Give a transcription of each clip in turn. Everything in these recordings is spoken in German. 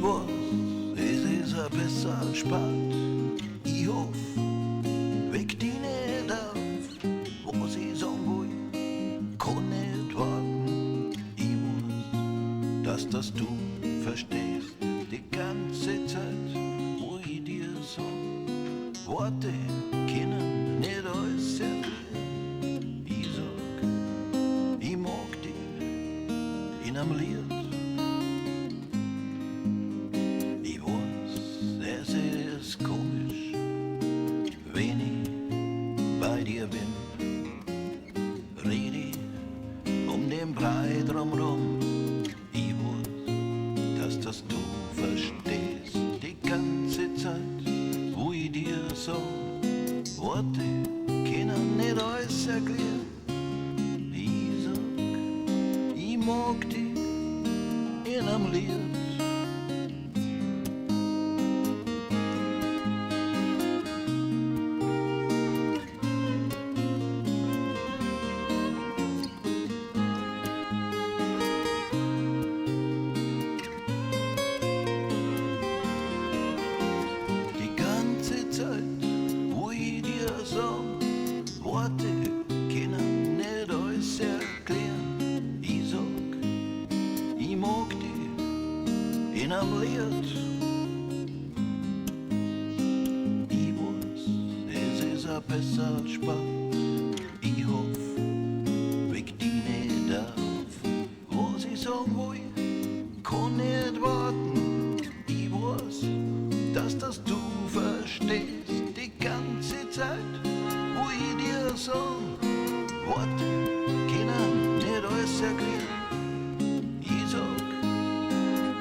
Ich weiß, es ist a besser spart. Ich hoff, weg die nicht auf, was ich sagen will, kann nicht warten. Ich weiß, dass das du verstehst, die ganze Zeit, wo ich dir sag, Worte können nicht alles erklären. Ich sag, ich mag dich in einem Lied. Ich weiß, es ist komisch, wenn ich bei dir bin. Red ich den Brei drumrum. Ich weiß, dass das du verstehst, die ganze Zeit, wo ich dir so Worte können nicht alles erklären. Ich sag, ich mag dich in einem Lied. Wo ich dir sag, Worte können nicht alles erklären. Ich sag, ich mag dich in einem Lied. Ich weiß, es ist a besser Spaß. Ich hoff, weg die nicht auf, was ich sagen will, kann nicht warten. Ich weiß, dass das du verstehst, die ganze Zeit, wo ich dir sag, Worte können nicht alles erklären. Ich sag,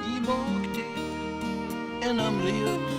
ich mag dich in einem Lied.